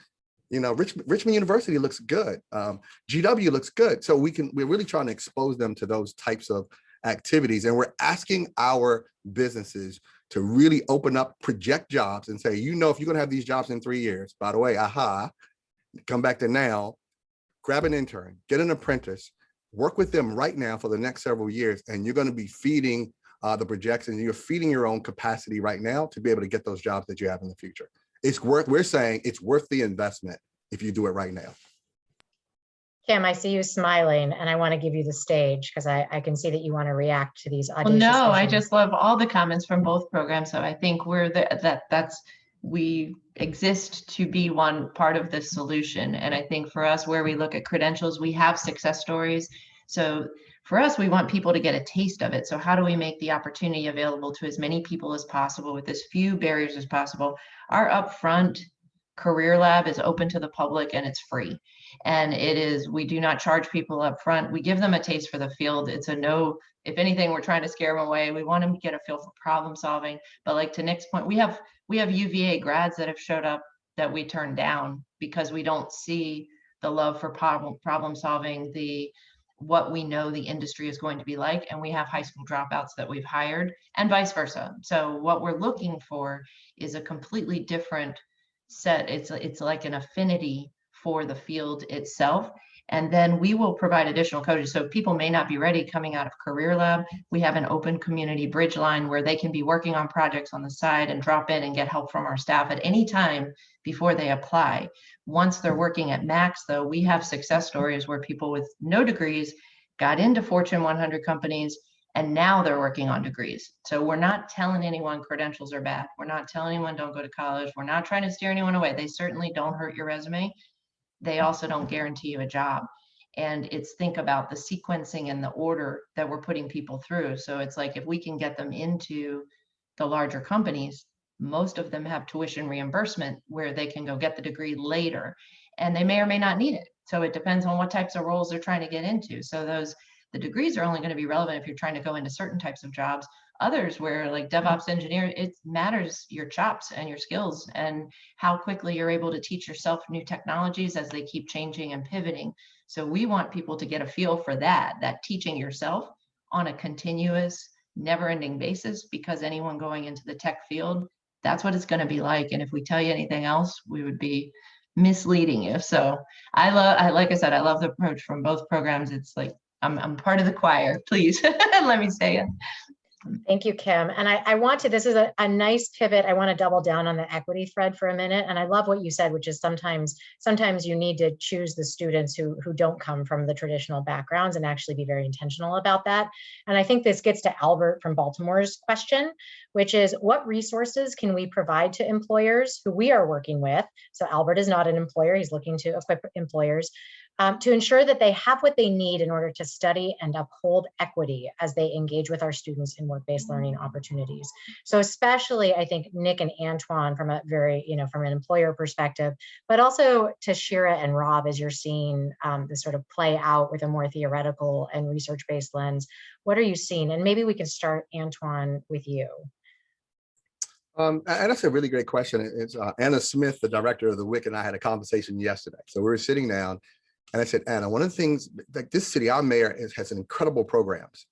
Richmond University looks good. GW looks good. So we're really trying to expose them to those types of activities. And we're asking our businesses to really open up, project jobs and say, if you're going to have these jobs in 3 years, by the way, come back to now, grab an intern, get an apprentice, work with them right now for the next several years, and you're going to be feeding the projections. You're feeding your own capacity right now to be able to get those jobs that you have in the future. We're saying it's worth the investment if you do it right now. Kim, I see you smiling, and I want to give you the stage because I can see that you want to react to these audacious Well, no, I visions. just love all the comments from both programs. So I think we exist to be one part of the solution. And I think for us, where we look at credentials, we have success stories. So for us, we want people to get a taste of it. So how do we make the opportunity available to as many people as possible with as few barriers as possible? Our upfront career lab is open to the public and it's free. And we do not charge people up front. We give them a taste for the field. It's a no, if anything, we're trying to scare them away. We want them to get a feel for problem solving. But like to Nick's point, we have UVA grads that have showed up that we turned down because we don't see the love for problem solving, what we know the industry is going to be like. And we have high school dropouts that we've hired and vice versa. So what we're looking for is a completely different set. It's like an affinity for the field itself. And then we will provide additional coaches. So people may not be ready coming out of Career Lab. We have an open community bridge line where they can be working on projects on the side and drop in and get help from our staff at any time before they apply. Once they're working at Max, though, we have success stories where people with no degrees got into Fortune 100 companies and now they're working on degrees. So we're not telling anyone credentials are bad. We're not telling anyone don't go to college. We're not trying to steer anyone away. They certainly don't hurt your resume. They also don't guarantee you a job. And it's think about the sequencing and the order that we're putting people through. So it's like if we can get them into the larger companies, most of them have tuition reimbursement where they can go get the degree later and they may or may not need it. So it depends on what types of roles they're trying to get into. So the degrees are only going to be relevant if you're trying to go into certain types of jobs. Others where like DevOps engineer, it matters your chops and your skills and how quickly you're able to teach yourself new technologies as they keep changing and pivoting. So we want people to get a feel for that teaching yourself on a continuous, never-ending basis, because anyone going into the tech field, that's what it's going to be like. And if we tell you anything else, we would be misleading you. So like I said, I love the approach from both programs. It's like, I'm part of the choir, please. Let me say it. Thank you, Kim. And I want to, this is a nice pivot. I want to double down on the equity thread for a minute. And I love what you said, which is sometimes you need to choose the students who don't come from the traditional backgrounds and actually be very intentional about that. And I think this gets to Albert from Baltimore's question, which is what resources can we provide to employers who we are working with? So Albert is not an employer. He's looking to equip employers to ensure that they have what they need in order to study and uphold equity as they engage with our students in work-based learning opportunities. So especially, I think, Nick and Antoine from a very, from an employer perspective, but also to Shira and Rob, as you're seeing this sort of play out with a more theoretical and research-based lens, what are you seeing? And maybe we can start, Antoine, with you. And that's a really great question. It's Anna Smith, the director of the WIC, and I had a conversation yesterday. So we were sitting down and I said, Anna, one of the things, like this city, our mayor has incredible programs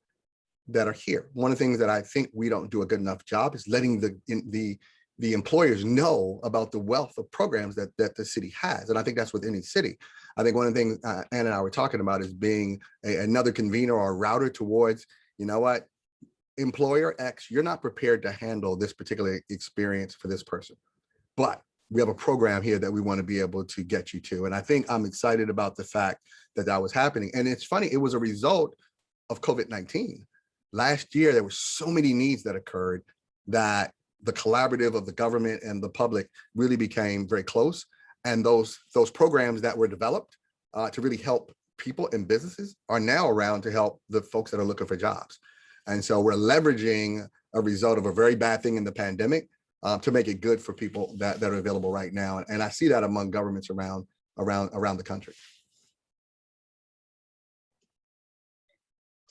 that are here. One of the things that I think we don't do a good enough job is letting the employers know about the wealth of programs that the city has. And I think that's with any city. I think one of the things Anna and I were talking about is being another convener or a router towards, you know what, employer X, you're not prepared to handle this particular experience for this person, but we have a program here that we want to be able to get you to. And I think I'm excited about the fact that that was happening. And it's funny, it was a result of COVID-19. Last year, there were so many needs that occurred that the collaborative of the government and the public really became very close. And those programs that were developed to really help people and businesses are now around to help the folks that are looking for jobs. And so we're leveraging a result of a very bad thing in the pandemic to make it good for people that are available right now. And I see that among governments around the country.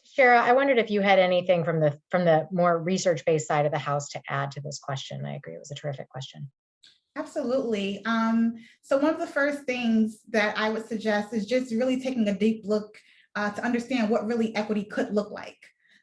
Shira, I wondered if you had anything from the more research-based side of the house to add to this question. I agree, it was a terrific question. Absolutely. So one of the first things that I would suggest is just really taking a deep look to understand what really equity could look like.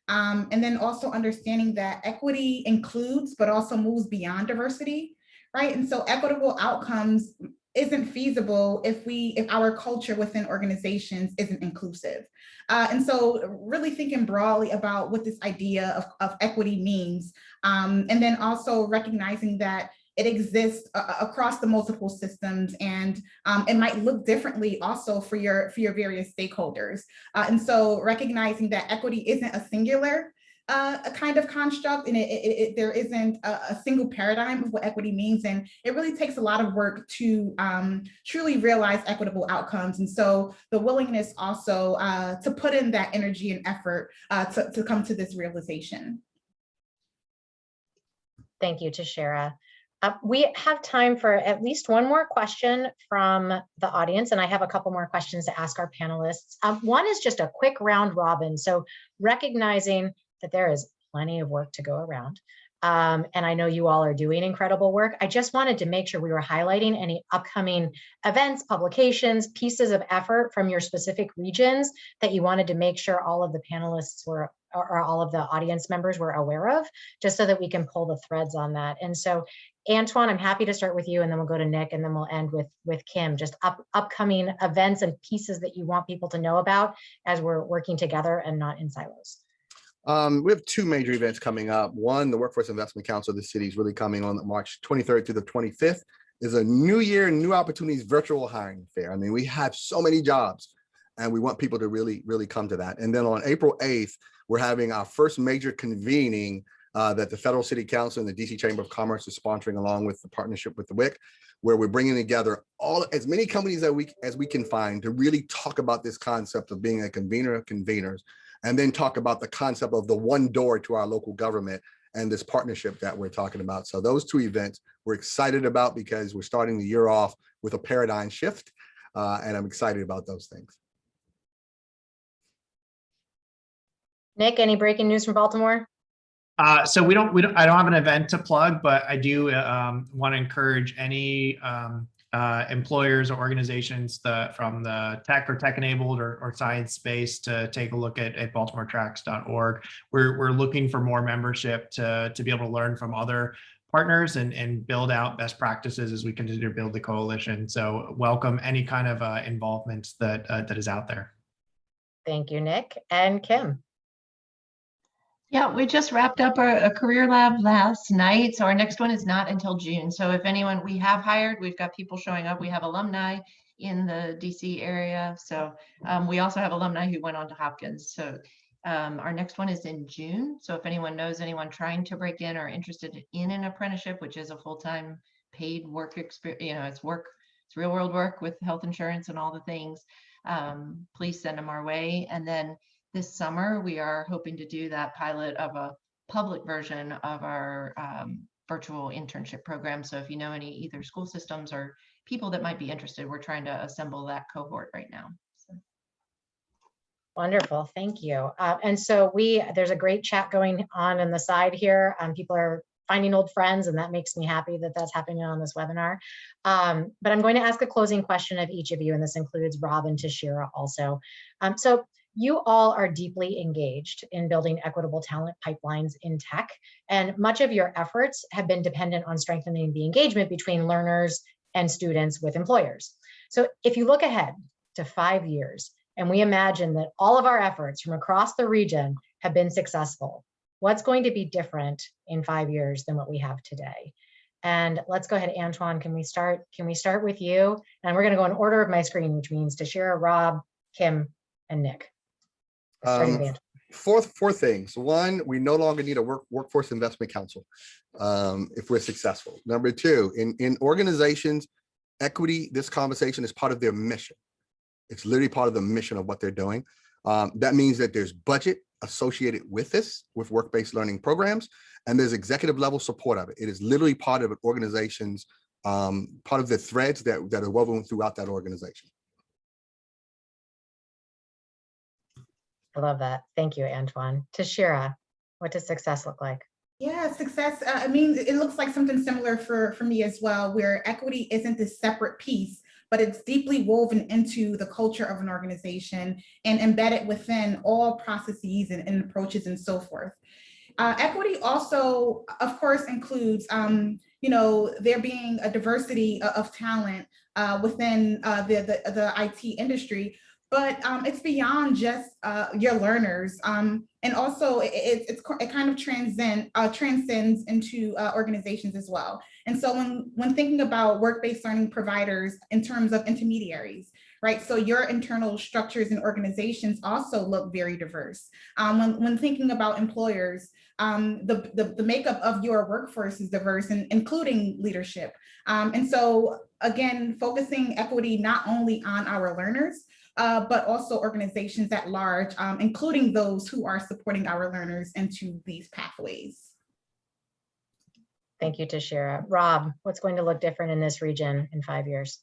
And then also understanding that equity includes, but also moves beyond diversity, right? And so equitable outcomes isn't feasible if our culture within organizations isn't inclusive. And so really thinking broadly about what this idea of equity means, and then also recognizing that it exists across the multiple systems, and it might look differently also for your various stakeholders. And so recognizing that equity isn't a singular a kind of construct, and there isn't a single paradigm of what equity means, and it really takes a lot of work to truly realize equitable outcomes. And so the willingness also to put in that energy and effort to come to this realization. Thank you, Tashira. We have time for at least one more question from the audience, and I have a couple more questions to ask our panelists. One is just a quick round robin. So recognizing that there is plenty of work to go around, and I know you all are doing incredible work. I just wanted to make sure we were highlighting any upcoming events, publications, pieces of effort from your specific regions that you wanted to make sure all of the panelists were, or all of the audience members were aware of, just so that we can pull the threads on that. And so Antoine, I'm happy to start with you, and then we'll go to Nick, and then we'll end with Kim. Just upcoming events and pieces that you want people to know about as we're working together and not in silos. We have two major events coming up. One, the Workforce Investment Council of the city is really coming on March 23rd through the 25th. Is a new year, new opportunities virtual hiring fair. I mean, we have so many jobs, and we want people to really come to that. And then on April 8th, we're having our first major convening that the Federal City Council and the DC Chamber of Commerce is sponsoring, along with the partnership with the WIC, where we're bringing together as many companies as we can find to really talk about this concept of being a convener of conveners, and then talk about the concept of the one door to our local government and this partnership that we're talking about. So those two events we're excited about because we're starting the year off with a paradigm shift, and I'm excited about those things. Nick, any breaking news from Baltimore? So I don't have an event to plug, but I do want to encourage any employers or organizations from the tech or tech-enabled or science space to take a look at baltimoretracks.org. We're looking for more membership to be able to learn from other partners and build out best practices as we continue to build the coalition. So welcome any kind of involvement that is out there. Thank you, Nick. And Kim. Yeah, we just wrapped up a career lab last night. So our next one is not until June. So if anyone, we have hired, we've got people showing up. We have alumni in the DC area. So we also have alumni who went on to Hopkins. So our next one is in June. So if anyone knows anyone trying to break in or interested in an apprenticeship, which is a full-time paid work experience, it's real world work with health insurance and all the things, please send them our way. And then this summer, we are hoping to do that pilot of a public version of our virtual internship program. So if you know any either school systems or people that might be interested, we're trying to assemble that cohort right now. So. Wonderful, thank you. And so there's a great chat going on the side here. People are finding old friends, and that makes me happy that that's happening on this webinar. But I'm going to ask a closing question of each of you, and this includes Rob and Tashira also. So you all are deeply engaged in building equitable talent pipelines in tech, and much of your efforts have been dependent on strengthening the engagement between learners and students with employers. So if you look ahead to 5 years, and we imagine that all of our efforts from across the region have been successful, what's going to be different in 5 years than what we have today? And let's go ahead, Antoine, can we start with you? And we're gonna go in order of my screen, which means Tashira, Rob, Kim, and Nick. Four things. One, we no longer need a workforce investment council if we're successful. Number two, in organizations, equity, this conversation is part of their mission. It's literally part of the mission of what they're doing. That means that there's budget associated with this, with work-based learning programs, and there's executive level support of it. It is literally part of an organization's, part of the threads that are woven throughout that organization. I love that. Thank you, Antoine. Tashira, what does success look like? Yeah, success, I mean, it looks like something similar for me as well, where equity isn't this separate piece, but it's deeply woven into the culture of an organization and embedded within all processes and approaches and so forth. Equity also, of course, includes, there being a diversity of talent within the IT industry. But it's beyond just your learners, and also it kind of transcends into organizations as well. And so when thinking about work-based learning providers in terms of intermediaries, right? So your internal structures and organizations also look very diverse. When thinking about employers, the makeup of your workforce is diverse, and including leadership. And so again, focusing equity not only on our learners, but also organizations at large, including those who are supporting our learners into these pathways. Thank you, Tashira. Rob, what's going to look different in this region in 5 years?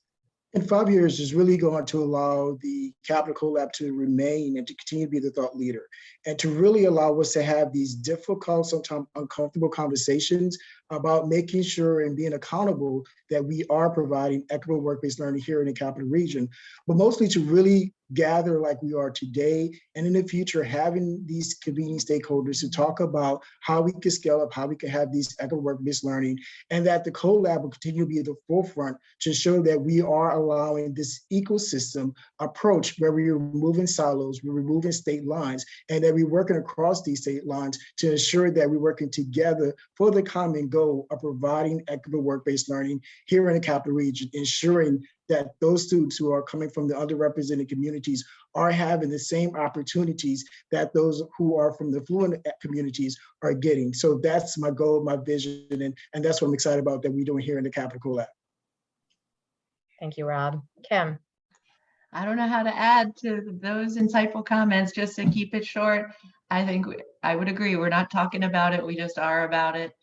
In 5 years is really going to allow the Capital CoLab to remain and to continue to be the thought leader, and to really allow us to have these difficult, sometimes uncomfortable conversations about making sure and being accountable that we are providing equitable work-based learning here in the capital region, but mostly to really gather like we are today and in the future, having these convening stakeholders to talk about how we can scale up, how we can have these equitable work-based learning, and that the CoLab will continue to be at the forefront to show that we are allowing this ecosystem approach where we're removing silos, we're removing state lines, and that we're working across these state lines to ensure that we're working together for the common goal of providing equitable work-based learning here in the capital region, ensuring that those students who are coming from the underrepresented communities are having the same opportunities that those who are from the affluent communities are getting. So that's my goal, my vision, and that's what I'm excited about that we're doing here in the Capital CoLab. Thank you, Rob. Kim. I don't know how to add to those insightful comments. Just to keep it short, I think I would agree. We're not talking about it, we just are about it.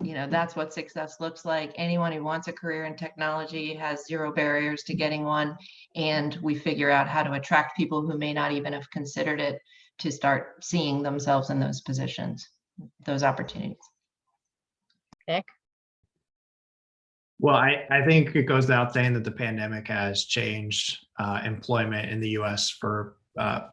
You know, that's what success looks like. Anyone who wants a career in technology has zero barriers to getting one, and we figure out how to attract people who may not even have considered it to start seeing themselves in those positions, those opportunities. Nick? Well, I think it goes without saying that the pandemic has changed employment in the US for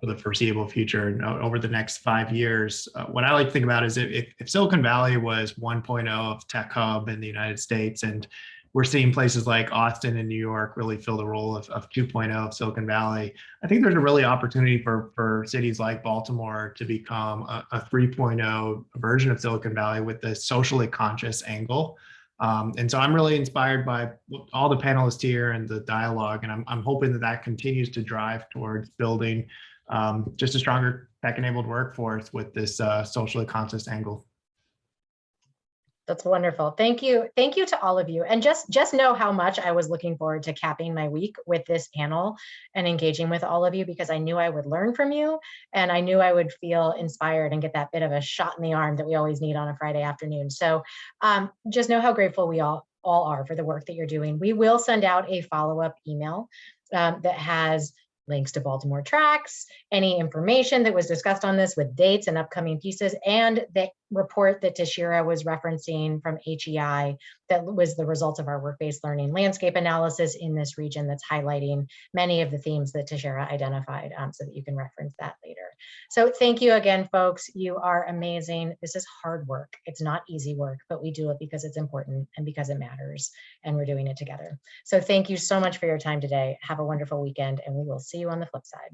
the foreseeable future and over the next 5 years. What I like to think about is if Silicon Valley was 1.0 of tech hub in the United States, and we're seeing places like Austin and New York really fill the role of 2.0 of Silicon Valley, I think there's a really opportunity for cities like Baltimore to become a 3.0 version of Silicon Valley with the socially conscious angle. And so I'm really inspired by all the panelists here and the dialogue, and I'm hoping that that continues to drive towards building just a stronger tech-enabled workforce with this socially conscious angle. That's wonderful. Thank you. Thank you to all of you. And just know how much I was looking forward to capping my week with this panel and engaging with all of you, because I knew I would learn from you, and I knew I would feel inspired and get that bit of a shot in the arm that we always need on a Friday afternoon. So just know how grateful we all are for the work that you're doing. We will send out a follow-up email that has links to Baltimore Tracks, any information that was discussed on this with dates and upcoming pieces, and the report that Tashira was referencing from HEI that was the result of our work-based learning landscape analysis in this region that's highlighting many of the themes that Tashira identified, so that you can reference that later. So thank you again, folks. You are amazing. This is hard work. It's not easy work, but we do it because it's important and because it matters, and we're doing it together. So thank you so much for your time today. Have a wonderful weekend, and we will see you on the flip side.